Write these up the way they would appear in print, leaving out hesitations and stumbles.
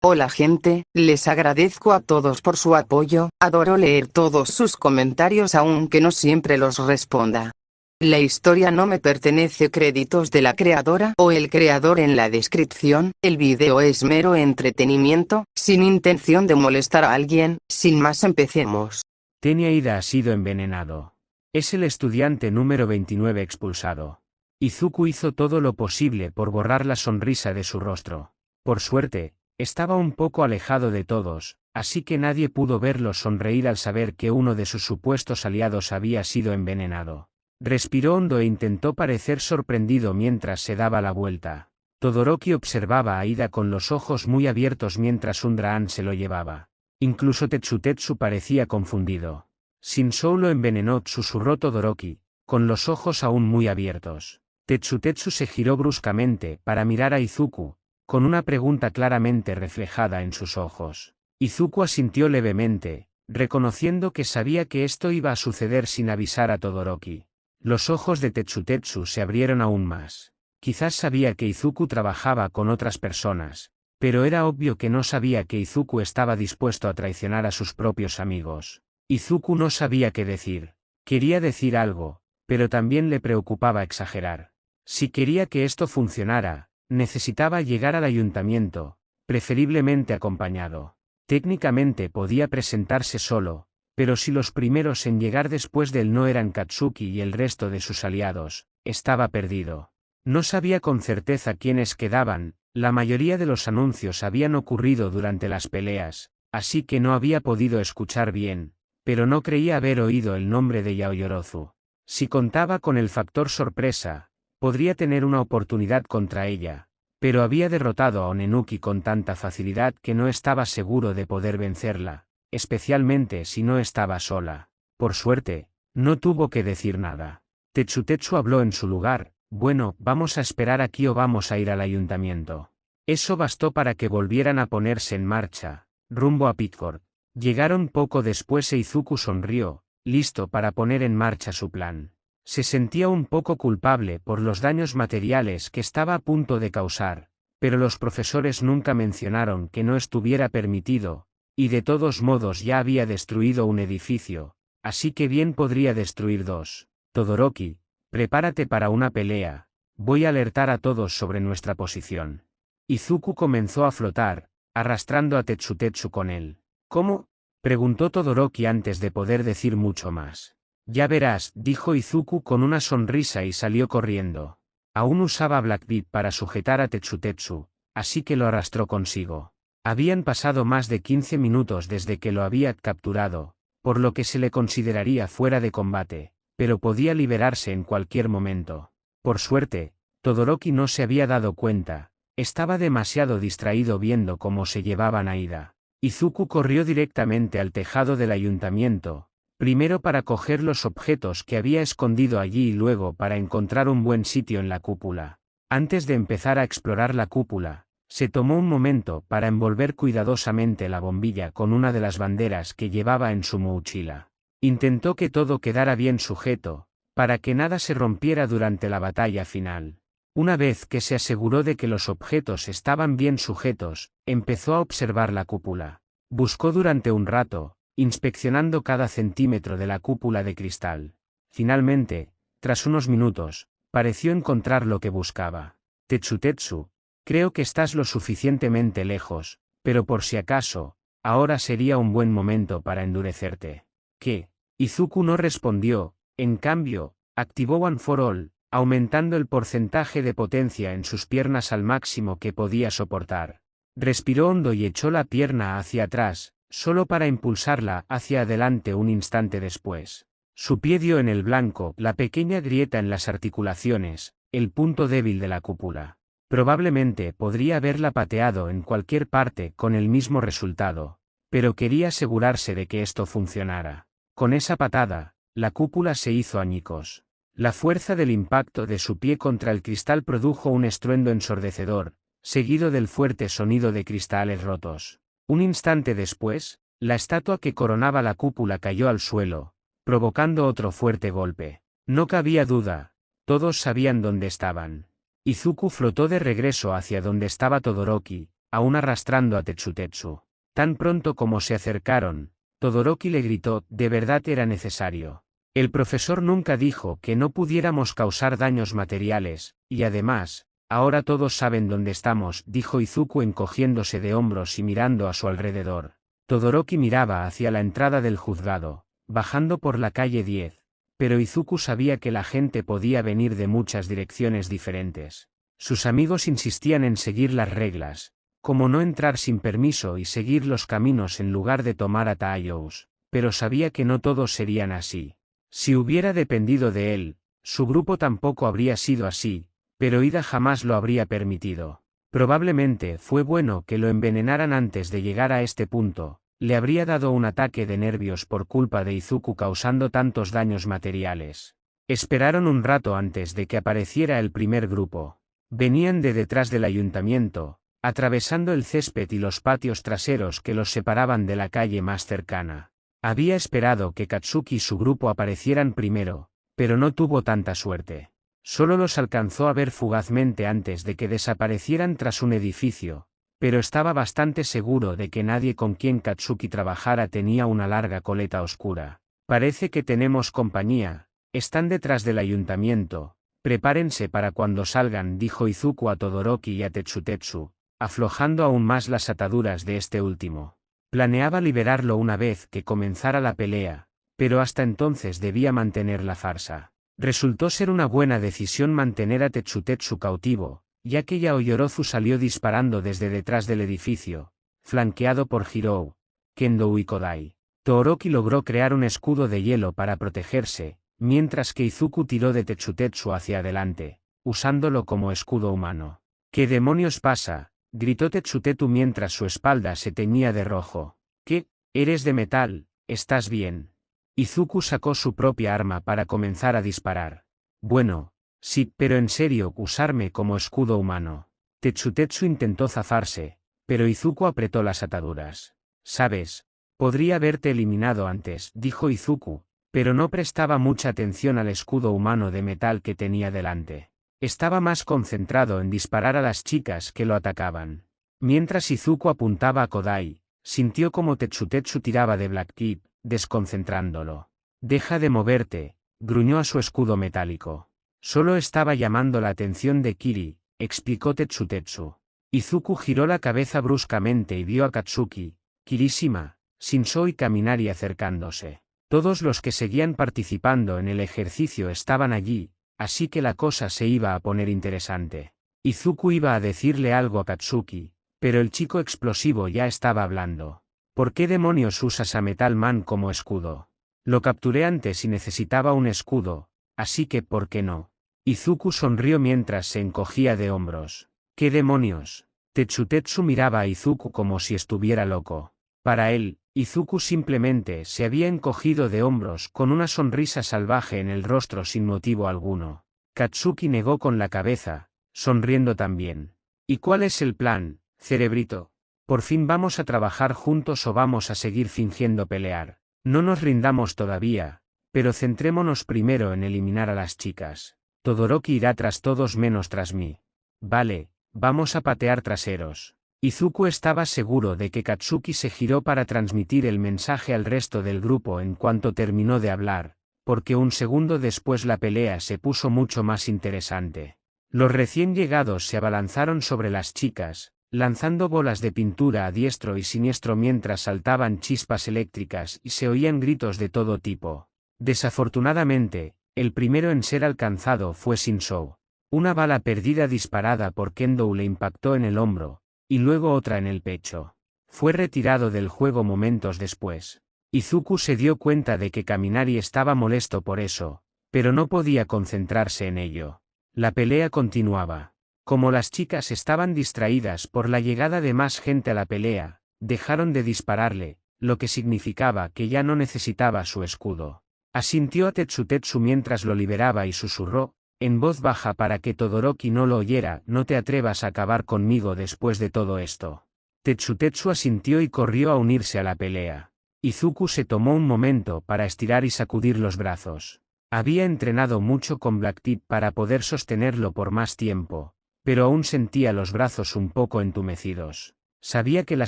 Hola gente, les agradezco a todos por su apoyo, adoro leer todos sus comentarios aunque no siempre los responda. La historia no me pertenece, créditos de la creadora o el creador en la descripción. El video es mero entretenimiento, sin intención de molestar a alguien. Sin más, empecemos. Tenya Ida ha sido envenenado. Es el estudiante número 29 expulsado. Izuku hizo todo lo posible por borrar la sonrisa de su rostro. Por suerte, estaba un poco alejado de todos, así que nadie pudo verlo sonreír al saber que uno de sus supuestos aliados había sido envenenado. Respiró hondo e intentó parecer sorprendido mientras se daba la vuelta. Todoroki observaba a Ida con los ojos muy abiertos mientras Undraan se lo llevaba. Incluso Tetsutetsu parecía confundido. Shinsou lo envenenó, susurró Todoroki, con los ojos aún muy abiertos. Tetsutetsu se giró bruscamente para mirar a Izuku, con una pregunta claramente reflejada en sus ojos. Izuku asintió levemente, reconociendo que sabía que esto iba a suceder sin avisar a Todoroki. Los ojos de Tetsutetsu se abrieron aún más. Quizás sabía que Izuku trabajaba con otras personas, pero era obvio que no sabía que Izuku estaba dispuesto a traicionar a sus propios amigos. Izuku no sabía qué decir. Quería decir algo, pero también le preocupaba exagerar. Si quería que esto funcionara, necesitaba llegar al ayuntamiento, preferiblemente acompañado. Técnicamente podía presentarse solo, pero si los primeros en llegar después de él no eran Katsuki y el resto de sus aliados, estaba perdido. No sabía con certeza quiénes quedaban. La mayoría de los anuncios habían ocurrido durante las peleas, así que no había podido escuchar bien, pero no creía haber oído el nombre de Yaoyorozu. Si contaba con el factor sorpresa, podría tener una oportunidad contra ella, pero había derrotado a Onenuki con tanta facilidad que no estaba seguro de poder vencerla, especialmente si no estaba sola. Por suerte, no tuvo que decir nada. Tetsutetsu habló en su lugar. Bueno, ¿vamos a esperar aquí o vamos a ir al ayuntamiento? Eso bastó para que volvieran a ponerse en marcha, rumbo a Pitford. Llegaron poco después e Izuku sonrió, listo para poner en marcha su plan. Se sentía un poco culpable por los daños materiales que estaba a punto de causar, pero los profesores nunca mencionaron que no estuviera permitido, y de todos modos ya había destruido un edificio, así que bien podría destruir dos. Todoroki, prepárate para una pelea, voy a alertar a todos sobre nuestra posición. Izuku comenzó a flotar, arrastrando a Tetsutetsu con él. ¿Cómo? Preguntó Todoroki antes de poder decir mucho más. Ya verás, dijo Izuku con una sonrisa y salió corriendo. Aún usaba Black Beat para sujetar a Tetsutetsu, así que lo arrastró consigo. Habían pasado más de 15 minutos desde que lo había capturado, por lo que se le consideraría fuera de combate, pero podía liberarse en cualquier momento. Por suerte, Todoroki no se había dado cuenta, estaba demasiado distraído viendo cómo se llevaban a Ida. Izuku corrió directamente al tejado del ayuntamiento, primero para coger los objetos que había escondido allí y luego para encontrar un buen sitio en la cúpula. Antes de empezar a explorar la cúpula, se tomó un momento para envolver cuidadosamente la bombilla con una de las banderas que llevaba en su mochila. Intentó que todo quedara bien sujeto, para que nada se rompiera durante la batalla final. Una vez que se aseguró de que los objetos estaban bien sujetos, empezó a observar la cúpula. Buscó durante un rato, inspeccionando cada centímetro de la cúpula de cristal. Finalmente, tras unos minutos, pareció encontrar lo que buscaba. Tetsutetsu, creo que estás lo suficientemente lejos, pero por si acaso, ahora sería un buen momento para endurecerte. ¿Qué? Izuku no respondió, en cambio, activó One for All, aumentando el porcentaje de potencia en sus piernas al máximo que podía soportar. Respiró hondo y echó la pierna hacia atrás, solo para impulsarla hacia adelante un instante después. Su pie dio en el blanco, la pequeña grieta en las articulaciones, el punto débil de la cúpula. Probablemente podría haberla pateado en cualquier parte con el mismo resultado, pero quería asegurarse de que esto funcionara. Con esa patada, la cúpula se hizo añicos. La fuerza del impacto de su pie contra el cristal produjo un estruendo ensordecedor, seguido del fuerte sonido de cristales rotos. Un instante después, la estatua que coronaba la cúpula cayó al suelo, provocando otro fuerte golpe. No cabía duda, todos sabían dónde estaban. Izuku flotó de regreso hacia donde estaba Todoroki, aún arrastrando a Tetsutetsu. Tan pronto como se acercaron, Todoroki le gritó, ¿de verdad era necesario? El profesor nunca dijo que no pudiéramos causar daños materiales, y además, ahora todos saben dónde estamos, dijo Izuku encogiéndose de hombros y mirando a su alrededor. Todoroki miraba hacia la entrada del juzgado, bajando por la calle 10, pero Izuku sabía que la gente podía venir de muchas direcciones diferentes. Sus amigos insistían en seguir las reglas, como no entrar sin permiso y seguir los caminos en lugar de tomar atajos, pero sabía que no todos serían así. Si hubiera dependido de él, su grupo tampoco habría sido así, pero Ida jamás lo habría permitido. Probablemente fue bueno que lo envenenaran antes de llegar a este punto, le habría dado un ataque de nervios por culpa de Izuku causando tantos daños materiales. Esperaron un rato antes de que apareciera el primer grupo. Venían de detrás del ayuntamiento, atravesando el césped y los patios traseros que los separaban de la calle más cercana. Había esperado que Katsuki y su grupo aparecieran primero, pero no tuvo tanta suerte. Solo los alcanzó a ver fugazmente antes de que desaparecieran tras un edificio, pero estaba bastante seguro de que nadie con quien Katsuki trabajara tenía una larga coleta oscura. Parece que tenemos compañía, están detrás del ayuntamiento, prepárense para cuando salgan, dijo Izuku a Todoroki y a Tetsutetsu, aflojando aún más las ataduras de este último. Planeaba liberarlo una vez que comenzara la pelea, pero hasta entonces debía mantener la farsa. Resultó ser una buena decisión mantener a Tetsutetsu cautivo, ya que Yaoyorozu salió disparando desde detrás del edificio, flanqueado por Hirou, Kendo y Kodai. Todoroki logró crear un escudo de hielo para protegerse, mientras que Izuku tiró de Tetsutetsu hacia adelante, usándolo como escudo humano. ¿Qué demonios pasa?, gritó Tetsutetsu mientras su espalda se teñía de rojo. ¿Qué? Eres de metal, ¿estás bien? Izuku sacó su propia arma para comenzar a disparar. Bueno, sí, pero en serio, usarme como escudo humano. Tetsutetsu intentó zafarse, pero Izuku apretó las ataduras. ¿Sabes? Podría haberte eliminado antes, dijo Izuku, pero no prestaba mucha atención al escudo humano de metal que tenía delante. Estaba más concentrado en disparar a las chicas que lo atacaban. Mientras Izuku apuntaba a Kodai, sintió como Tetsutetsu tiraba de Black Kid, desconcentrándolo. Deja de moverte, gruñó a su escudo metálico. Solo estaba llamando la atención de Kiri, explicó Tetsutetsu. Izuku giró la cabeza bruscamente y vio a Katsuki, Kirishima, Shinsou y Kaminari acercándose. Todos los que seguían participando en el ejercicio estaban allí, así que la cosa se iba a poner interesante. Izuku iba a decirle algo a Katsuki, pero el chico explosivo ya estaba hablando. ¿Por qué demonios usas a Metal Man como escudo? Lo capturé antes y necesitaba un escudo, así que ¿por qué no? Izuku sonrió mientras se encogía de hombros. ¿Qué demonios? Tetsutetsu miraba a Izuku como si estuviera loco. Para él, Izuku simplemente se había encogido de hombros con una sonrisa salvaje en el rostro sin motivo alguno. Katsuki negó con la cabeza, sonriendo también. ¿Y cuál es el plan, cerebrito? ¿Por fin vamos a trabajar juntos o vamos a seguir fingiendo pelear? No nos rindamos todavía, pero centrémonos primero en eliminar a las chicas. Todoroki irá tras todos menos tras mí. Vale, vamos a patear traseros. Izuku estaba seguro de que Katsuki se giró para transmitir el mensaje al resto del grupo en cuanto terminó de hablar, porque un segundo después la pelea se puso mucho más interesante. Los recién llegados se abalanzaron sobre las chicas, lanzando bolas de pintura a diestro y siniestro mientras saltaban chispas eléctricas y se oían gritos de todo tipo. Desafortunadamente, el primero en ser alcanzado fue Shinsou. Una bala perdida disparada por Kendo le impactó en el hombro, y luego otra en el pecho. Fue retirado del juego momentos después. Izuku se dio cuenta de que Kaminari estaba molesto por eso, pero no podía concentrarse en ello. La pelea continuaba. Como las chicas estaban distraídas por la llegada de más gente a la pelea, dejaron de dispararle, lo que significaba que ya no necesitaba su escudo. Asintió a Tetsutetsu mientras lo liberaba y susurró, en voz baja para que Todoroki no lo oyera, no te atrevas a acabar conmigo después de todo esto. Tetsutetsu asintió y corrió a unirse a la pelea. Izuku se tomó un momento para estirar y sacudir los brazos. Había entrenado mucho con Black Tip para poder sostenerlo por más tiempo, pero aún sentía los brazos un poco entumecidos. Sabía que la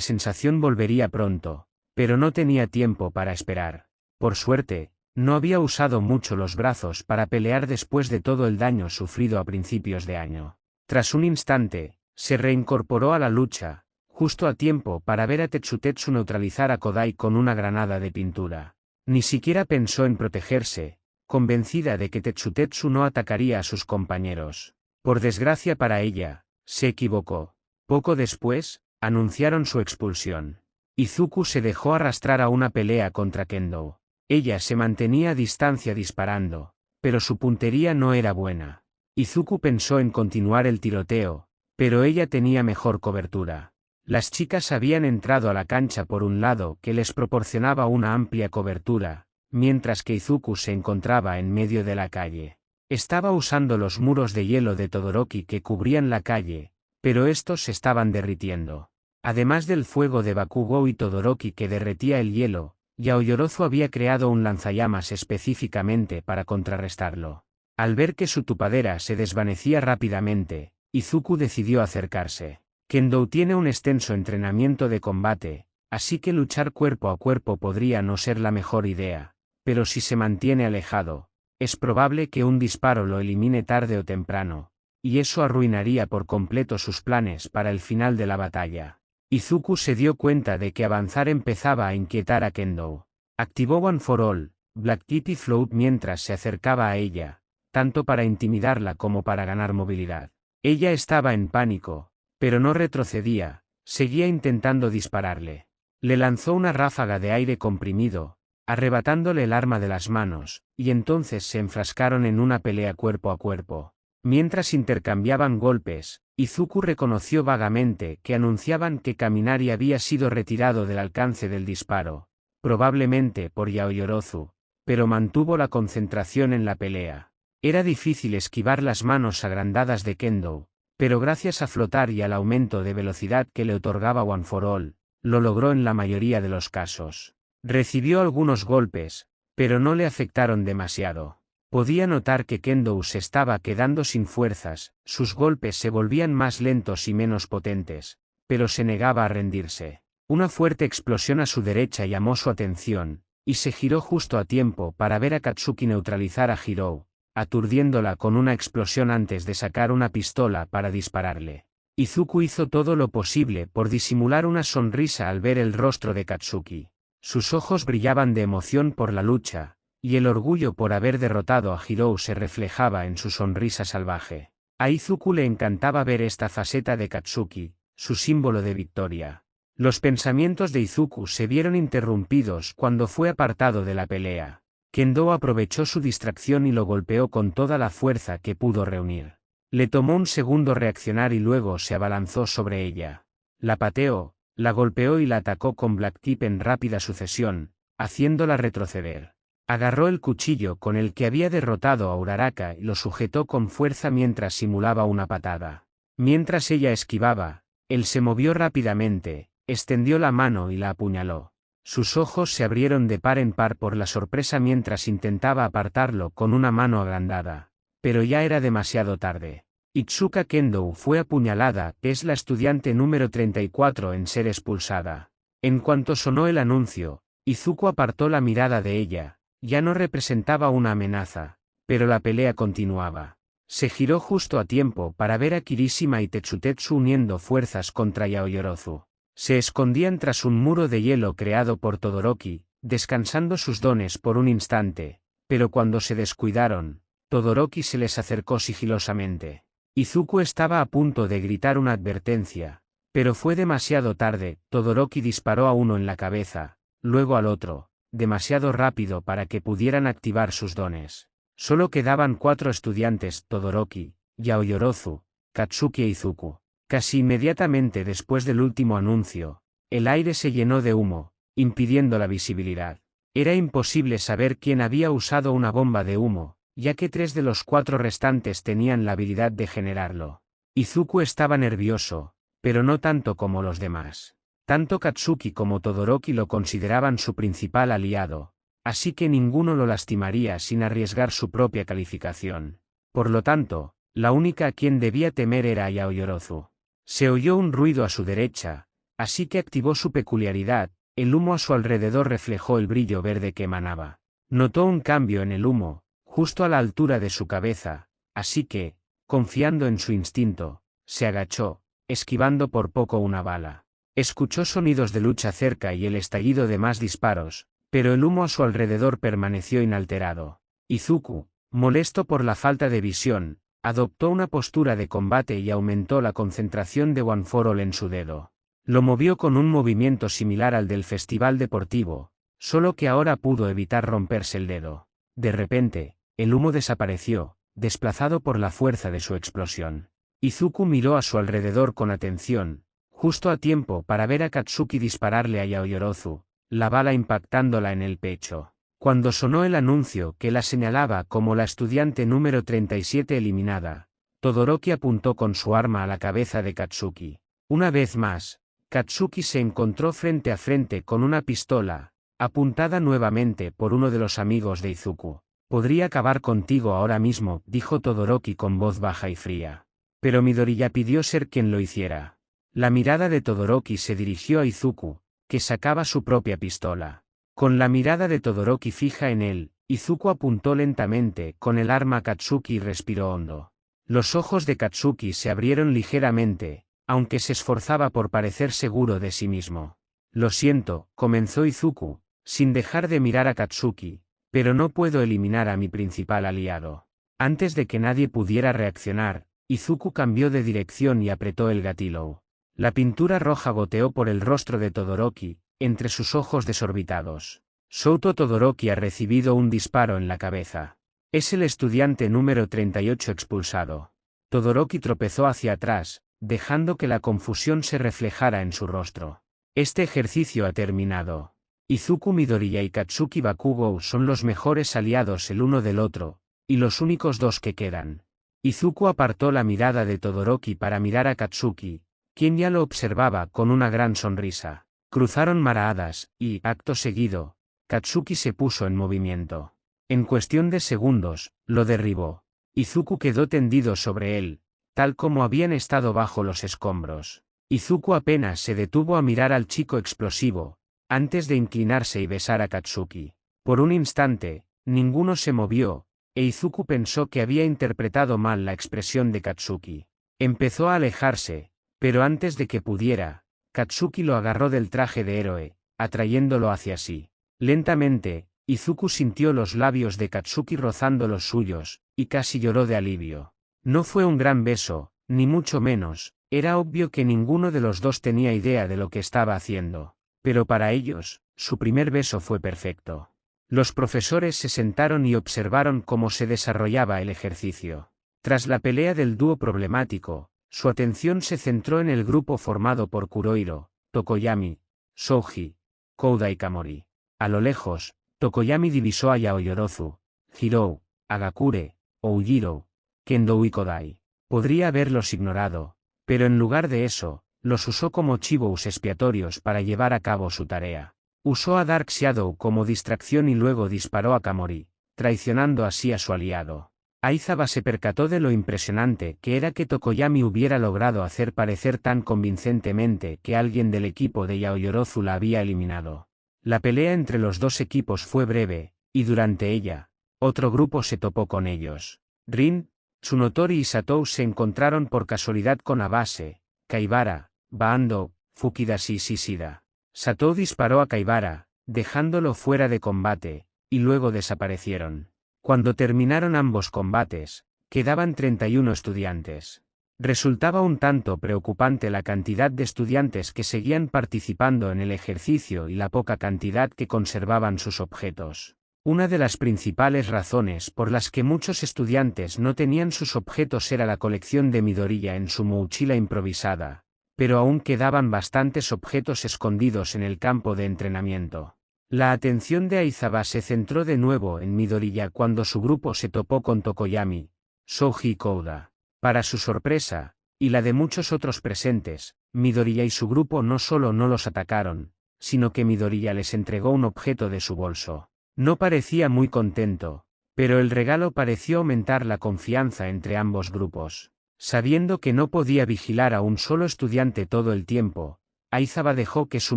sensación volvería pronto, pero no tenía tiempo para esperar. Por suerte, no había usado mucho los brazos para pelear después de todo el daño sufrido a principios de año. Tras un instante, se reincorporó a la lucha, justo a tiempo para ver a Tetsutetsu neutralizar a Kodai con una granada de pintura. Ni siquiera pensó en protegerse, convencida de que Tetsutetsu no atacaría a sus compañeros. Por desgracia para ella, se equivocó. Poco después, anunciaron su expulsión. Izuku se dejó arrastrar a una pelea contra Kendo. Ella se mantenía a distancia disparando, pero su puntería no era buena. Izuku pensó en continuar el tiroteo, pero ella tenía mejor cobertura. Las chicas habían entrado a la cancha por un lado que les proporcionaba una amplia cobertura, mientras que Izuku se encontraba en medio de la calle. Estaba usando los muros de hielo de Todoroki que cubrían la calle, pero estos se estaban derritiendo. Además del fuego de Bakugou y Todoroki que derretía el hielo, Yaoyorozu había creado un lanzallamas específicamente para contrarrestarlo. Al ver que su tupadera se desvanecía rápidamente, Izuku decidió acercarse. Kendo tiene un extenso entrenamiento de combate, así que luchar cuerpo a cuerpo podría no ser la mejor idea, pero si se mantiene alejado, es probable que un disparo lo elimine tarde o temprano, y eso arruinaría por completo sus planes para el final de la batalla. Izuku se dio cuenta de que avanzar empezaba a inquietar a Kendo. Activó One for All, Black Kid y Float mientras se acercaba a ella, tanto para intimidarla como para ganar movilidad. Ella estaba en pánico, pero no retrocedía, seguía intentando dispararle. Le lanzó una ráfaga de aire comprimido, arrebatándole el arma de las manos, y entonces se enfrascaron en una pelea cuerpo a cuerpo. Mientras intercambiaban golpes, Izuku reconoció vagamente que anunciaban que Kaminari había sido retirado del alcance del disparo, probablemente por Yaoyorozu, pero mantuvo la concentración en la pelea. Era difícil esquivar las manos agrandadas de Kendo, pero gracias a flotar y al aumento de velocidad que le otorgaba One for All, lo logró en la mayoría de los casos. Recibió algunos golpes, pero no le afectaron demasiado. Podía notar que Kendo se estaba quedando sin fuerzas, sus golpes se volvían más lentos y menos potentes, pero se negaba a rendirse. Una fuerte explosión a su derecha llamó su atención, y se giró justo a tiempo para ver a Katsuki neutralizar a Hirou, aturdiéndola con una explosión antes de sacar una pistola para dispararle. Izuku hizo todo lo posible por disimular una sonrisa al ver el rostro de Katsuki. Sus ojos brillaban de emoción por la lucha, y el orgullo por haber derrotado a Hirou se reflejaba en su sonrisa salvaje. A Izuku le encantaba ver esta faceta de Katsuki, su símbolo de victoria. Los pensamientos de Izuku se vieron interrumpidos cuando fue apartado de la pelea. Kendo aprovechó su distracción y lo golpeó con toda la fuerza que pudo reunir. Le tomó un segundo reaccionar y luego se abalanzó sobre ella. La pateó, la golpeó y la atacó con Black Tip en rápida sucesión, haciéndola retroceder. Agarró el cuchillo con el que había derrotado a Uraraka y lo sujetó con fuerza mientras simulaba una patada. Mientras ella esquivaba, él se movió rápidamente, extendió la mano y la apuñaló. Sus ojos se abrieron de par en par por la sorpresa mientras intentaba apartarlo con una mano agrandada. Pero ya era demasiado tarde. Itsuka Kendo fue apuñalada, es la estudiante número 34 en ser expulsada. En cuanto sonó el anuncio, Izuku apartó la mirada de ella. Ya no representaba una amenaza, pero la pelea continuaba. Se giró justo a tiempo para ver a Kirishima y Tetsutetsu uniendo fuerzas contra Yaoyorozu. Se escondían tras un muro de hielo creado por Todoroki, descansando sus dones por un instante, pero cuando se descuidaron, Todoroki se les acercó sigilosamente. Izuku estaba a punto de gritar una advertencia, pero fue demasiado tarde. Todoroki disparó a uno en la cabeza, luego al otro, demasiado rápido para que pudieran activar sus dones. Solo quedaban 4 estudiantes: Todoroki, Yaoyorozu, Katsuki e Izuku. Casi inmediatamente después del último anuncio, el aire se llenó de humo, impidiendo la visibilidad. Era imposible saber quién había usado una bomba de humo, ya que 3 de los 4 restantes tenían la habilidad de generarlo. Izuku estaba nervioso, pero no tanto como los demás. Tanto Katsuki como Todoroki lo consideraban su principal aliado, así que ninguno lo lastimaría sin arriesgar su propia calificación. Por lo tanto, la única a quien debía temer era a Yaoyorozu. Se oyó un ruido a su derecha, así que activó su peculiaridad, el humo a su alrededor reflejó el brillo verde que emanaba. Notó un cambio en el humo, justo a la altura de su cabeza, así que, confiando en su instinto, se agachó, esquivando por poco una bala. Escuchó sonidos de lucha cerca y el estallido de más disparos, pero el humo a su alrededor permaneció inalterado. Izuku, molesto por la falta de visión, adoptó una postura de combate y aumentó la concentración de One for All en su dedo. Lo movió con un movimiento similar al del festival deportivo, solo que ahora pudo evitar romperse el dedo. De repente, el humo desapareció, desplazado por la fuerza de su explosión. Izuku miró a su alrededor con atención, justo a tiempo para ver a Katsuki dispararle a Yaoyorozu, la bala impactándola en el pecho. Cuando sonó el anuncio que la señalaba como la estudiante número 37 eliminada, Todoroki apuntó con su arma a la cabeza de Katsuki. Una vez más, Katsuki se encontró frente a frente con una pistola, apuntada nuevamente por uno de los amigos de Izuku. «Podría acabar contigo ahora mismo», dijo Todoroki con voz baja y fría. Pero Midoriya pidió ser quien lo hiciera. La mirada de Todoroki se dirigió a Izuku, que sacaba su propia pistola. Con la mirada de Todoroki fija en él, Izuku apuntó lentamente con el arma a Katsuki y respiró hondo. Los ojos de Katsuki se abrieron ligeramente, aunque se esforzaba por parecer seguro de sí mismo. «Lo siento», comenzó Izuku, sin dejar de mirar a Katsuki, «pero no puedo eliminar a mi principal aliado». Antes de que nadie pudiera reaccionar, Izuku cambió de dirección y apretó el gatillo. La pintura roja goteó por el rostro de Todoroki, entre sus ojos desorbitados. Souto Todoroki ha recibido un disparo en la cabeza. Es el estudiante número 38 expulsado. Todoroki tropezó hacia atrás, dejando que la confusión se reflejara en su rostro. Este ejercicio ha terminado. Izuku Midoriya y Katsuki Bakugou son los mejores aliados el uno del otro, y los únicos dos que quedan. Izuku apartó la mirada de Todoroki para mirar a Katsuki, quien ya lo observaba con una gran sonrisa. Cruzaron miradas, y, acto seguido, Katsuki se puso en movimiento. En cuestión de segundos, lo derribó. Izuku quedó tendido sobre él, tal como habían estado bajo los escombros. Izuku apenas se detuvo a mirar al chico explosivo, antes de inclinarse y besar a Katsuki. Por un instante, ninguno se movió, e Izuku pensó que había interpretado mal la expresión de Katsuki. Empezó a alejarse, pero antes de que pudiera, Katsuki lo agarró del traje de héroe, atrayéndolo hacia sí. Lentamente, Izuku sintió los labios de Katsuki rozando los suyos, y casi lloró de alivio. No fue un gran beso, ni mucho menos, era obvio que ninguno de los dos tenía idea de lo que estaba haciendo. Pero para ellos, su primer beso fue perfecto. Los profesores se sentaron y observaron cómo se desarrollaba el ejercicio. Tras la pelea del dúo problemático, su atención se centró en el grupo formado por Kurohiro, Tokoyami, Souji, Kouda y Kamori. A lo lejos, Tokoyami divisó a Yaoyorozu, Hirou, Agakure, Oujiro, Kendo y Kodai. Podría haberlos ignorado, pero en lugar de eso, los usó como chivos expiatorios para llevar a cabo su tarea. Usó a Dark Shadow como distracción y luego disparó a Kamori, traicionando así a su aliado. Aizawa se percató de lo impresionante que era que Tokoyami hubiera logrado hacer parecer tan convincentemente que alguien del equipo de Yaoyorozu la había eliminado. La pelea entre los dos equipos fue breve, y durante ella, otro grupo se topó con ellos. Rin, Tsunotori y Satou se encontraron por casualidad con Abase, Kaibara, Baando, Fukidashi y Shishida. Satou disparó a Kaibara, dejándolo fuera de combate, y luego desaparecieron. Cuando terminaron ambos combates, quedaban 31 estudiantes. Resultaba un tanto preocupante la cantidad de estudiantes que seguían participando en el ejercicio y la poca cantidad que conservaban sus objetos. Una de las principales razones por las que muchos estudiantes no tenían sus objetos era la colección de Midoriya en su mochila improvisada, pero aún quedaban bastantes objetos escondidos en el campo de entrenamiento. La atención de Aizawa se centró de nuevo en Midoriya cuando su grupo se topó con Tokoyami, Souji y Kouda. Para su sorpresa, y la de muchos otros presentes, Midoriya y su grupo no solo no los atacaron, sino que Midoriya les entregó un objeto de su bolso. No parecía muy contento, pero el regalo pareció aumentar la confianza entre ambos grupos. Sabiendo que no podía vigilar a un solo estudiante todo el tiempo, Aizaba dejó que su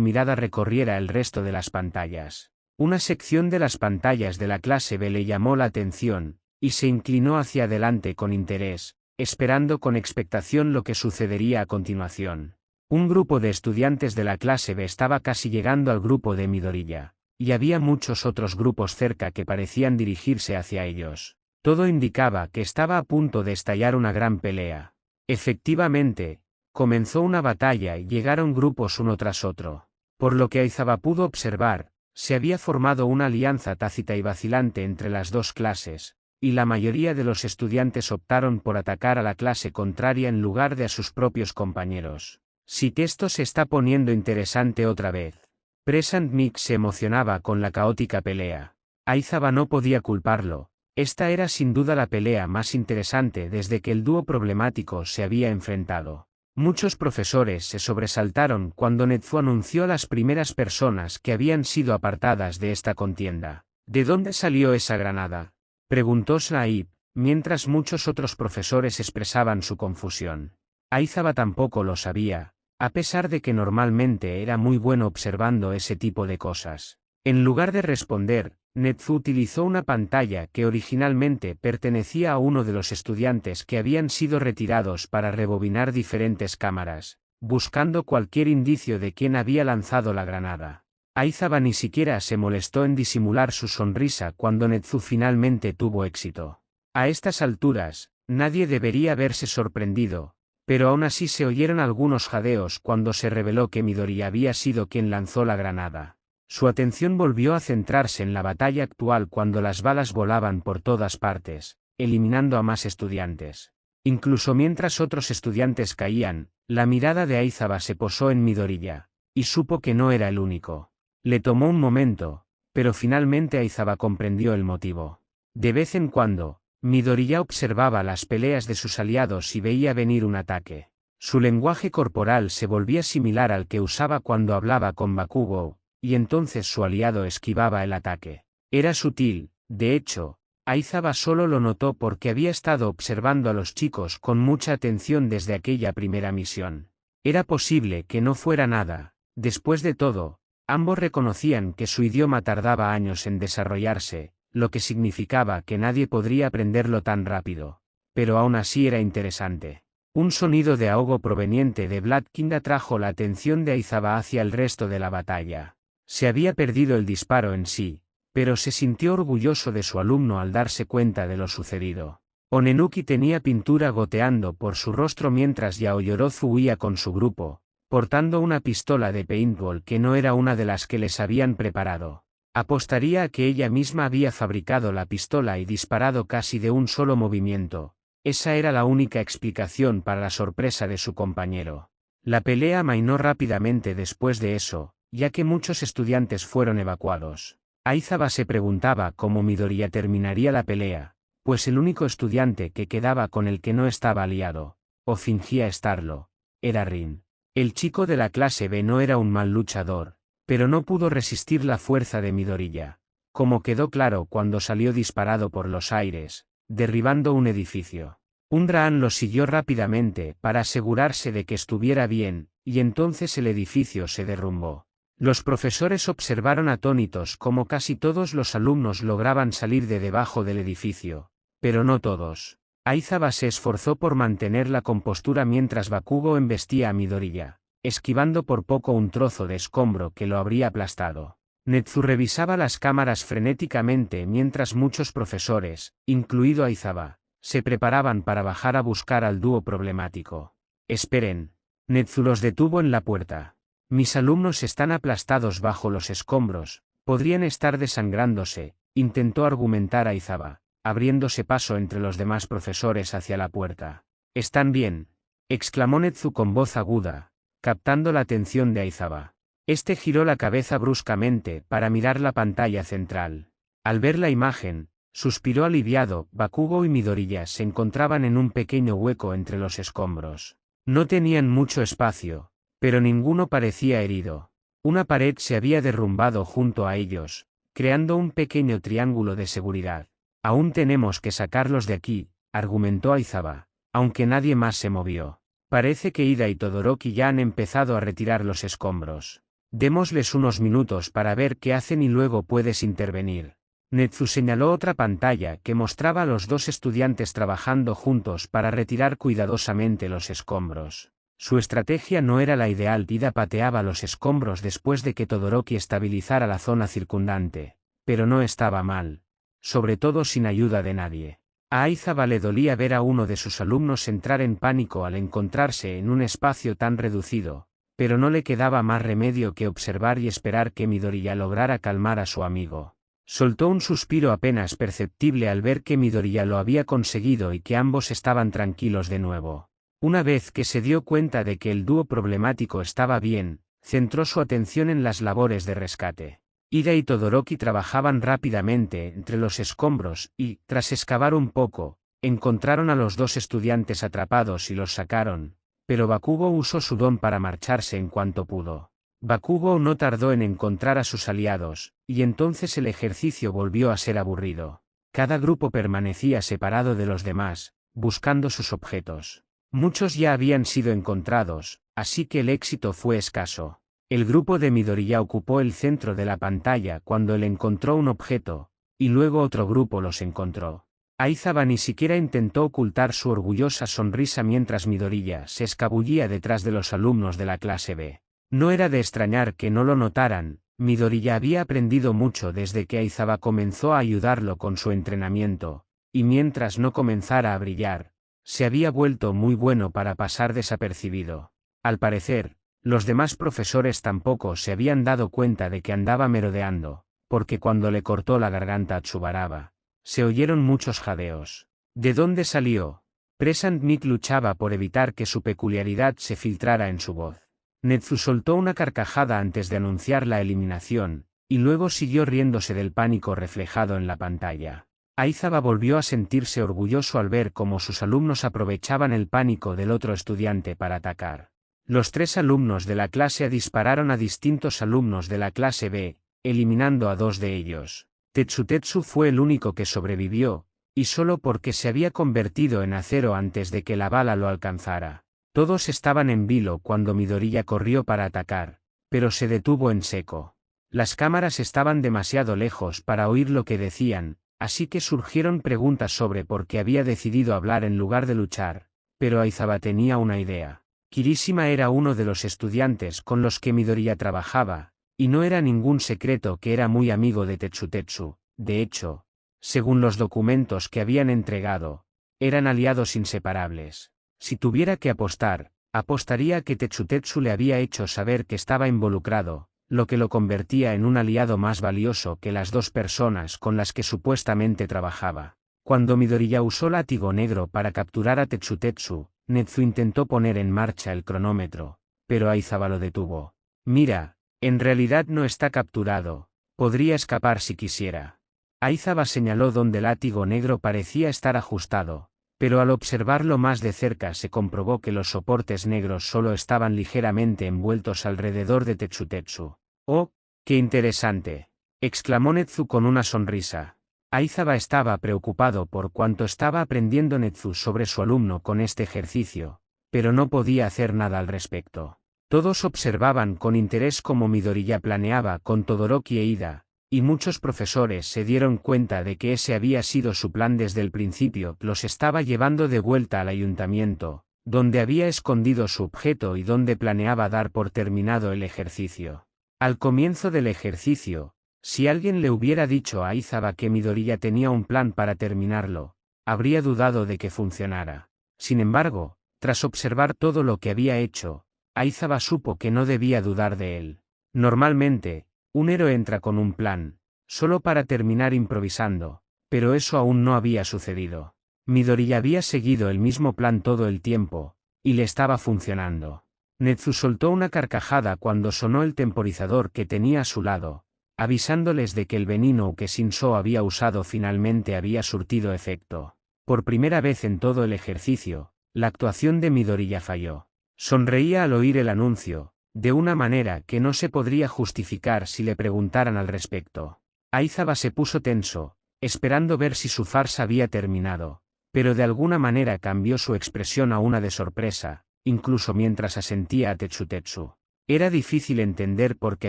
mirada recorriera el resto de las pantallas. Una sección de las pantallas de la clase B le llamó la atención, y se inclinó hacia adelante con interés, esperando con expectación lo que sucedería a continuación. Un grupo de estudiantes de la clase B estaba casi llegando al grupo de Midoriya, y había muchos otros grupos cerca que parecían dirigirse hacia ellos. Todo indicaba que estaba a punto de estallar una gran pelea. Efectivamente, comenzó una batalla y llegaron grupos uno tras otro. Por lo que Aizaba pudo observar, se había formado una alianza tácita y vacilante entre las dos clases, y la mayoría de los estudiantes optaron por atacar a la clase contraria en lugar de a sus propios compañeros. Sí que esto se está poniendo interesante otra vez. Present Mix se emocionaba con la caótica pelea. Aizaba no podía culparlo. Esta era sin duda la pelea más interesante desde que el dúo problemático se había enfrentado. Muchos profesores se sobresaltaron cuando Netsu anunció a las primeras personas que habían sido apartadas de esta contienda. ¿De dónde salió esa granada?, preguntó Snaip, mientras muchos otros profesores expresaban su confusión. Aizaba tampoco lo sabía, a pesar de que normalmente era muy bueno observando ese tipo de cosas. En lugar de responder, Netsu utilizó una pantalla que originalmente pertenecía a uno de los estudiantes que habían sido retirados para rebobinar diferentes cámaras, buscando cualquier indicio de quién había lanzado la granada. Aizaba ni siquiera se molestó en disimular su sonrisa cuando Netsu finalmente tuvo éxito. A estas alturas, nadie debería haberse sorprendido, pero aún así se oyeron algunos jadeos cuando se reveló que Midori había sido quien lanzó la granada. Su atención volvió a centrarse en la batalla actual cuando las balas volaban por todas partes, eliminando a más estudiantes. Incluso mientras otros estudiantes caían, la mirada de Aizaba se posó en Midoriya, y supo que no era el único. Le tomó un momento, pero finalmente Aizaba comprendió el motivo. De vez en cuando, Midoriya observaba las peleas de sus aliados y veía venir un ataque. Su lenguaje corporal se volvía similar al que usaba cuando hablaba con Bakugo, y entonces su aliado esquivaba el ataque. Era sutil, de hecho, Aizaba solo lo notó porque había estado observando a los chicos con mucha atención desde aquella primera misión. Era posible que no fuera nada, después de todo, ambos reconocían que su idioma tardaba años en desarrollarse, lo que significaba que nadie podría aprenderlo tan rápido. Pero aún así era interesante. Un sonido de ahogo proveniente de Black King atrajo la atención de Aizaba hacia el resto de la batalla. Se había perdido el disparo en sí, pero se sintió orgulloso de su alumno al darse cuenta de lo sucedido. Onenuki tenía pintura goteando por su rostro mientras Yaoyorozu huía con su grupo, portando una pistola de paintball que no era una de las que les habían preparado. Apostaría a que ella misma había fabricado la pistola y disparado casi de un solo movimiento. Esa era la única explicación para la sorpresa de su compañero. La pelea amainó rápidamente después de eso, ya que muchos estudiantes fueron evacuados. Aizaba se preguntaba cómo Midoriya terminaría la pelea, pues el único estudiante que quedaba con el que no estaba aliado, o fingía estarlo, era Rin. El chico de la clase B no era un mal luchador, pero no pudo resistir la fuerza de Midoriya, como quedó claro cuando salió disparado por los aires, derribando un edificio. Undraan lo siguió rápidamente para asegurarse de que estuviera bien, y entonces el edificio se derrumbó. Los profesores observaron atónitos cómo casi todos los alumnos lograban salir de debajo del edificio, pero no todos. Aizaba se esforzó por mantener la compostura mientras Bakugo embestía a Midoriya, esquivando por poco un trozo de escombro que lo habría aplastado. Netsu revisaba las cámaras frenéticamente mientras muchos profesores, incluido Aizaba, se preparaban para bajar a buscar al dúo problemático. Esperen. Netsu los detuvo en la puerta. Mis alumnos están aplastados bajo los escombros, podrían estar desangrándose, intentó argumentar Aizaba, abriéndose paso entre los demás profesores hacia la puerta. ¿Están bien?, exclamó Netsu con voz aguda, captando la atención de Aizaba. Este giró la cabeza bruscamente para mirar la pantalla central. Al ver la imagen, suspiró aliviado. Bakugo y Midoriya se encontraban en un pequeño hueco entre los escombros. No tenían mucho espacio, pero ninguno parecía herido. Una pared se había derrumbado junto a ellos, creando un pequeño triángulo de seguridad. Aún tenemos que sacarlos de aquí, argumentó Aizaba, aunque nadie más se movió. Parece que Ida y Todoroki ya han empezado a retirar los escombros. Démosles unos minutos para ver qué hacen y luego puedes intervenir. Netsu señaló otra pantalla que mostraba a los dos estudiantes trabajando juntos para retirar cuidadosamente los escombros. Su estrategia no era la ideal. Ida pateaba los escombros después de que Todoroki estabilizara la zona circundante, pero no estaba mal, sobre todo sin ayuda de nadie. A Aizawa le dolía ver a uno de sus alumnos entrar en pánico al encontrarse en un espacio tan reducido, pero no le quedaba más remedio que observar y esperar que Midoriya lograra calmar a su amigo. Soltó un suspiro apenas perceptible al ver que Midoriya lo había conseguido y que ambos estaban tranquilos de nuevo. Una vez que se dio cuenta de que el dúo problemático estaba bien, centró su atención en las labores de rescate. Ida y Todoroki trabajaban rápidamente entre los escombros y, tras excavar un poco, encontraron a los dos estudiantes atrapados y los sacaron, pero Bakugo usó su don para marcharse en cuanto pudo. Bakugo no tardó en encontrar a sus aliados, y entonces el ejercicio volvió a ser aburrido. Cada grupo permanecía separado de los demás, buscando sus objetos. Muchos ya habían sido encontrados, así que el éxito fue escaso. El grupo de Midoriya ocupó el centro de la pantalla cuando él encontró un objeto, y luego otro grupo los encontró. Aizawa ni siquiera intentó ocultar su orgullosa sonrisa mientras Midoriya se escabullía detrás de los alumnos de la clase B. No era de extrañar que no lo notaran. Midoriya había aprendido mucho desde que Aizawa comenzó a ayudarlo con su entrenamiento, y mientras no comenzara a brillar, se había vuelto muy bueno para pasar desapercibido. Al parecer, los demás profesores tampoco se habían dado cuenta de que andaba merodeando, porque cuando le cortó la garganta a Tsubaraba, se oyeron muchos jadeos. ¿De dónde salió? Present Mic luchaba por evitar que su peculiaridad se filtrara en su voz. Netsu soltó una carcajada antes de anunciar la eliminación, y luego siguió riéndose del pánico reflejado en la pantalla. Aizawa volvió a sentirse orgulloso al ver cómo sus alumnos aprovechaban el pánico del otro estudiante para atacar. Los tres alumnos de la clase A dispararon a distintos alumnos de la clase B, eliminando a dos de ellos. Tetsutetsu fue el único que sobrevivió, y solo porque se había convertido en acero antes de que la bala lo alcanzara. Todos estaban en vilo cuando Midoriya corrió para atacar, pero se detuvo en seco. Las cámaras estaban demasiado lejos para oír lo que decían, así que surgieron preguntas sobre por qué había decidido hablar en lugar de luchar, pero Aizawa tenía una idea. Kirishima era uno de los estudiantes con los que Midoriya trabajaba, y no era ningún secreto que era muy amigo de Tetsutetsu. De hecho, según los documentos que habían entregado, eran aliados inseparables. Si tuviera que apostar, apostaría que Tetsutetsu le había hecho saber que estaba involucrado, lo que lo convertía en un aliado más valioso que las dos personas con las que supuestamente trabajaba. Cuando Midoriya usó látigo negro para capturar a Tetsutetsu, Netsu intentó poner en marcha el cronómetro, pero Aizawa lo detuvo. Mira, en realidad no está capturado, podría escapar si quisiera. Aizawa señaló donde el látigo negro parecía estar ajustado, pero al observarlo más de cerca se comprobó que los soportes negros solo estaban ligeramente envueltos alrededor de Tetsutetsu. ¡Oh, qué interesante!, exclamó Netsu con una sonrisa. Aizawa estaba preocupado por cuanto estaba aprendiendo Netsu sobre su alumno con este ejercicio, pero no podía hacer nada al respecto. Todos observaban con interés cómo Midoriya planeaba con Todoroki e Ida, y muchos profesores se dieron cuenta de que ese había sido su plan desde el principio. Los estaba llevando de vuelta al ayuntamiento, donde había escondido su objeto y donde planeaba dar por terminado el ejercicio. Al comienzo del ejercicio, si alguien le hubiera dicho a Aizawa que Midoriya tenía un plan para terminarlo, habría dudado de que funcionara. Sin embargo, tras observar todo lo que había hecho, Aizawa supo que no debía dudar de él. Normalmente, un héroe entra con un plan, solo para terminar improvisando, pero eso aún no había sucedido. Midoriya había seguido el mismo plan todo el tiempo, y le estaba funcionando. Netsu soltó una carcajada cuando sonó el temporizador que tenía a su lado, avisándoles de que el veneno que Shinso había usado finalmente había surtido efecto. Por primera vez en todo el ejercicio, la actuación de Midoriya falló. Sonreía al oír el anuncio, de una manera que no se podría justificar si le preguntaran al respecto. Aizawa se puso tenso, esperando ver si su farsa había terminado, pero de alguna manera cambió su expresión a una de sorpresa, incluso mientras asentía a Tetsutetsu. Era difícil entender por qué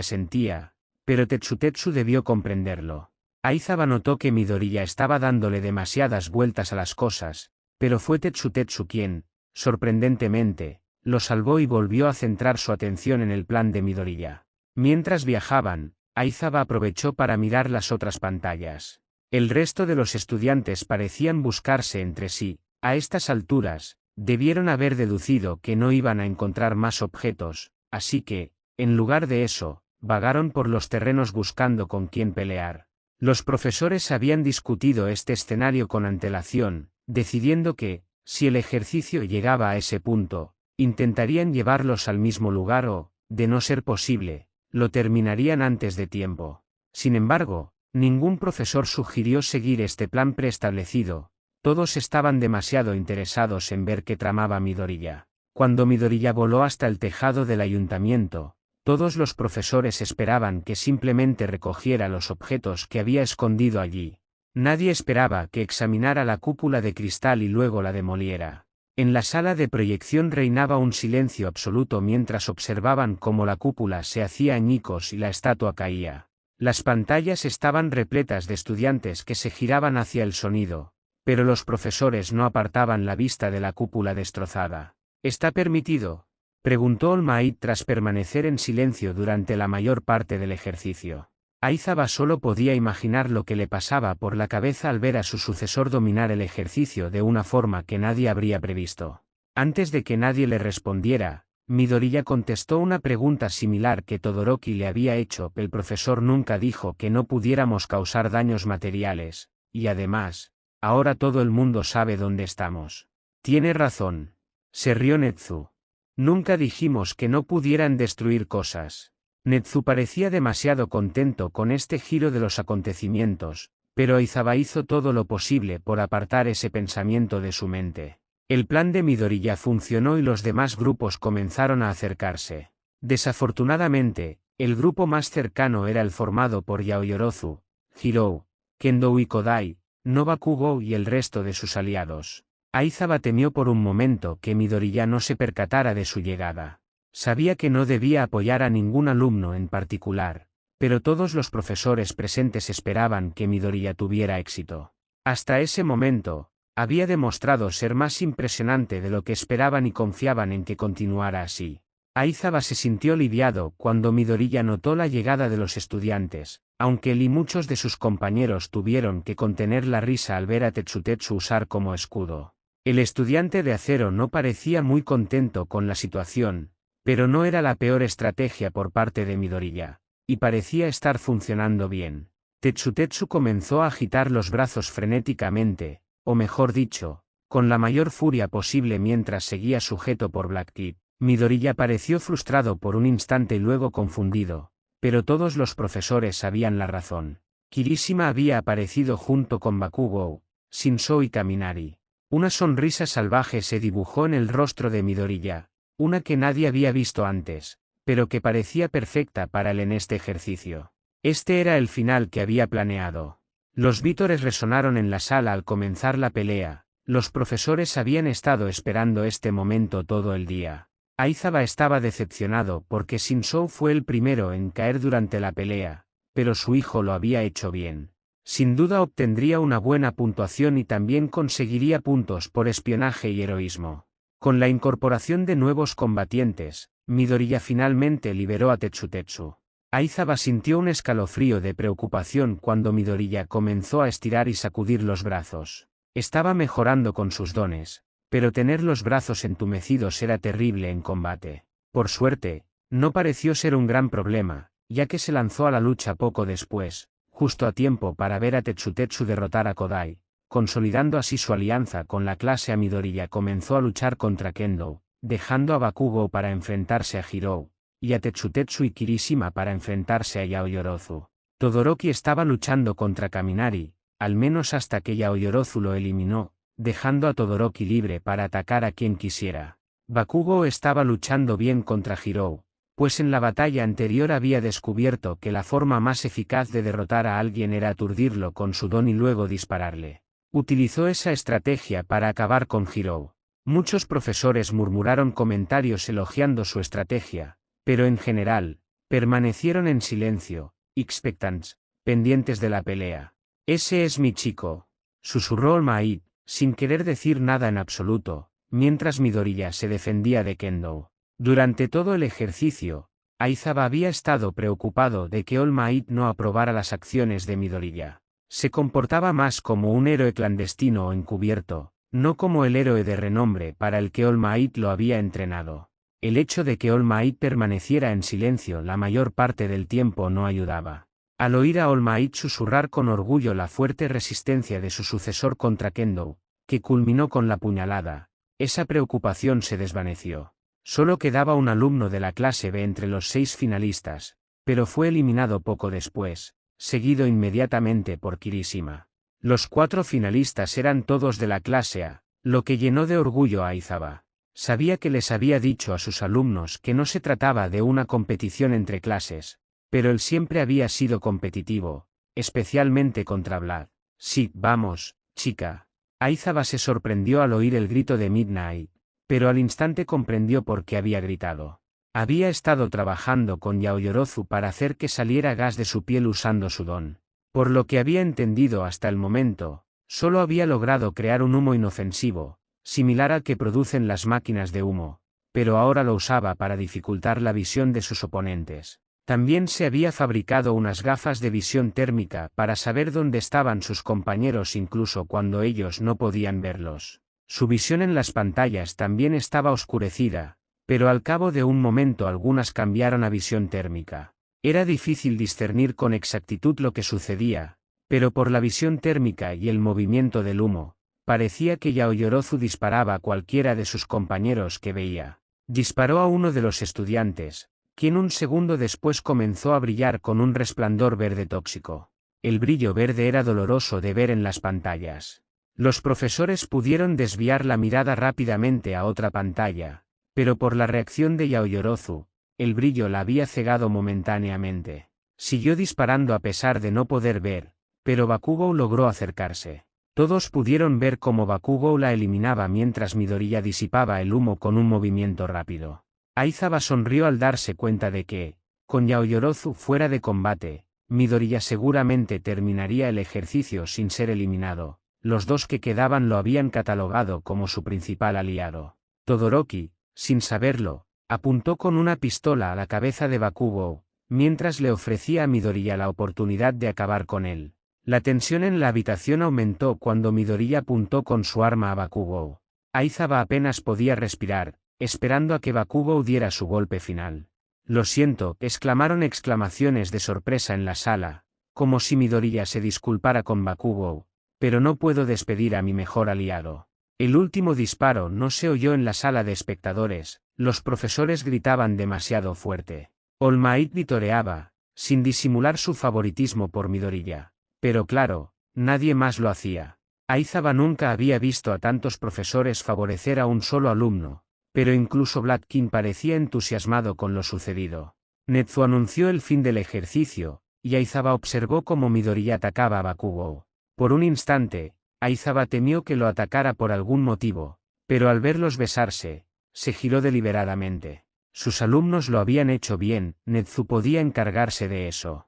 asentía, pero Tetsutetsu debió comprenderlo. Aizawa notó que Midoriya estaba dándole demasiadas vueltas a las cosas, pero fue Tetsutetsu quien, sorprendentemente, lo salvó y volvió a centrar su atención en el plan de Midoriya. Mientras viajaban, Aizawa aprovechó para mirar las otras pantallas. El resto de los estudiantes parecían buscarse entre sí. A estas alturas, debieron haber deducido que no iban a encontrar más objetos, así que, en lugar de eso, vagaron por los terrenos buscando con quién pelear. Los profesores habían discutido este escenario con antelación, decidiendo que, si el ejercicio llegaba a ese punto, intentarían llevarlos al mismo lugar o, de no ser posible, lo terminarían antes de tiempo. Sin embargo, ningún profesor sugirió seguir este plan preestablecido. Todos estaban demasiado interesados en ver qué tramaba Midoriya. Cuando Midoriya voló hasta el tejado del ayuntamiento, todos los profesores esperaban que simplemente recogiera los objetos que había escondido allí. Nadie esperaba que examinara la cúpula de cristal y luego la demoliera. En la sala de proyección reinaba un silencio absoluto mientras observaban cómo la cúpula se hacía añicos y la estatua caía. Las pantallas estaban repletas de estudiantes que se giraban hacia el sonido, pero los profesores no apartaban la vista de la cúpula destrozada. ¿Está permitido?, preguntó All Might tras permanecer en silencio durante la mayor parte del ejercicio. Aizawa solo podía imaginar lo que le pasaba por la cabeza al ver a su sucesor dominar el ejercicio de una forma que nadie habría previsto. Antes de que nadie le respondiera, Midoriya contestó una pregunta similar que Todoroki le había hecho. El profesor nunca dijo que no pudiéramos causar daños materiales, y además, ahora todo el mundo sabe dónde estamos. Tiene razón. Se rió Netsu. Nunca dijimos que no pudieran destruir cosas. Netsu parecía demasiado contento con este giro de los acontecimientos, pero Aizawa hizo todo lo posible por apartar ese pensamiento de su mente. El plan de Midoriya funcionó y los demás grupos comenzaron a acercarse. Desafortunadamente, el grupo más cercano era el formado por Yaoyorozu, Hirou, Kendo y Kodai, no Bakugou y el resto de sus aliados. Aizawa temió por un momento que Midoriya no se percatara de su llegada. Sabía que no debía apoyar a ningún alumno en particular, pero todos los profesores presentes esperaban que Midoriya tuviera éxito. Hasta ese momento, había demostrado ser más impresionante de lo que esperaban y confiaban en que continuara así. Aizawa se sintió aliviado cuando Midoriya notó la llegada de los estudiantes, aunque él y muchos de sus compañeros tuvieron que contener la risa al ver a Tetsutetsu usar como escudo. El estudiante de acero no parecía muy contento con la situación, pero no era la peor estrategia por parte de Midoriya, y parecía estar funcionando bien. Tetsutetsu comenzó a agitar los brazos frenéticamente, o mejor dicho, con la mayor furia posible mientras seguía sujeto por Black Kid. Midoriya pareció frustrado por un instante y luego confundido, pero todos los profesores sabían la razón. Kirishima había aparecido junto con Bakugou, Shinso y Kaminari. Una sonrisa salvaje se dibujó en el rostro de Midoriya, una que nadie había visto antes, pero que parecía perfecta para él en este ejercicio. Este era el final que había planeado. Los vítores resonaron en la sala al comenzar la pelea. Los profesores habían estado esperando este momento todo el día. Aizawa estaba decepcionado porque Shinso fue el primero en caer durante la pelea, pero su hijo lo había hecho bien. Sin duda obtendría una buena puntuación y también conseguiría puntos por espionaje y heroísmo. Con la incorporación de nuevos combatientes, Midoriya finalmente liberó a Tetsutetsu. Aizawa sintió un escalofrío de preocupación cuando Midoriya comenzó a estirar y sacudir los brazos. Estaba mejorando con sus dones, pero tener los brazos entumecidos era terrible en combate. Por suerte, no pareció ser un gran problema, ya que se lanzó a la lucha poco después, justo a tiempo para ver a Tetsutetsu derrotar a Kodai. Consolidando así su alianza con la clase A, Midoriya comenzó a luchar contra Kendo, dejando a Bakugou para enfrentarse a Hirou, y a Tetsutetsu y Kirishima para enfrentarse a Yaoyorozu. Todoroki estaba luchando contra Kaminari, al menos hasta que Yaoyorozu lo eliminó, dejando a Todoroki libre para atacar a quien quisiera. Bakugou estaba luchando bien contra Hirou, pues en la batalla anterior había descubierto que la forma más eficaz de derrotar a alguien era aturdirlo con su don y luego dispararle. Utilizó esa estrategia para acabar con Hirou. Muchos profesores murmuraron comentarios elogiando su estrategia, pero en general, permanecieron en silencio, expectants, pendientes de la pelea. «Ese es mi chico», susurró All Might, sin querer decir nada en absoluto, mientras Midoriya se defendía de Kendo. Durante todo el ejercicio, Aizawa había estado preocupado de que All Might no aprobara las acciones de Midoriya. Se comportaba más como un héroe clandestino o encubierto, no como el héroe de renombre para el que All Might lo había entrenado. El hecho de que All Might permaneciera en silencio la mayor parte del tiempo no ayudaba. Al oír a All Might susurrar con orgullo la fuerte resistencia de su sucesor contra Kendo, que culminó con la puñalada, esa preocupación se desvaneció. Solo quedaba un alumno de la clase B entre los 6 finalistas, pero fue eliminado poco después, seguido inmediatamente por Kirishima. Los 4 finalistas eran todos de la clase A, lo que llenó de orgullo a Aizawa. Sabía que les había dicho a sus alumnos que no se trataba de una competición entre clases, pero él siempre había sido competitivo, especialmente contra Vlad. «Sí, vamos, chica». Aizawa se sorprendió al oír el grito de Midnight, pero al instante comprendió por qué había gritado. Había estado trabajando con Yaoyorozu para hacer que saliera gas de su piel usando su don. Por lo que había entendido hasta el momento, solo había logrado crear un humo inofensivo, similar al que producen las máquinas de humo, pero ahora lo usaba para dificultar la visión de sus oponentes. También se había fabricado unas gafas de visión térmica para saber dónde estaban sus compañeros incluso cuando ellos no podían verlos. Su visión en las pantallas también estaba oscurecida, pero al cabo de un momento algunas cambiaron a visión térmica. Era difícil discernir con exactitud lo que sucedía, pero por la visión térmica y el movimiento del humo, parecía que Yaoyorozu disparaba a cualquiera de sus compañeros que veía. Disparó a uno de los estudiantes, quien un segundo después comenzó a brillar con un resplandor verde tóxico. El brillo verde era doloroso de ver en las pantallas. Los profesores pudieron desviar la mirada rápidamente a otra pantalla, pero por la reacción de Yaoyorozu, el brillo la había cegado momentáneamente. Siguió disparando a pesar de no poder ver, pero Bakugou logró acercarse. Todos pudieron ver cómo Bakugou la eliminaba mientras Midoriya disipaba el humo con un movimiento rápido. Aizawa sonrió al darse cuenta de que, con Yaoyorozu fuera de combate, Midoriya seguramente terminaría el ejercicio sin ser eliminado. Los 2 que quedaban lo habían catalogado como su principal aliado. Todoroki, sin saberlo, apuntó con una pistola a la cabeza de Bakugou, mientras le ofrecía a Midoriya la oportunidad de acabar con él. La tensión en la habitación aumentó cuando Midoriya apuntó con su arma a Bakugou. Aizawa apenas podía respirar, esperando a que Bakugou diera su golpe final. «Lo siento», exclamaron exclamaciones de sorpresa en la sala, como si Midoriya se disculpara con Bakugou, «pero no puedo despedir a mi mejor aliado». El último disparo no se oyó en la sala de espectadores, los profesores gritaban demasiado fuerte. All Might vitoreaba, sin disimular su favoritismo por Midoriya. Pero claro, nadie más lo hacía. Aizawa nunca había visto a tantos profesores favorecer a un solo alumno, pero incluso Black King parecía entusiasmado con lo sucedido. Netsu anunció el fin del ejercicio, y Aizawa observó cómo Midoriya atacaba a Bakugou. Por un instante, Aizawa temió que lo atacara por algún motivo, pero al verlos besarse, se giró deliberadamente. Sus alumnos lo habían hecho bien, Netsu podía encargarse de eso.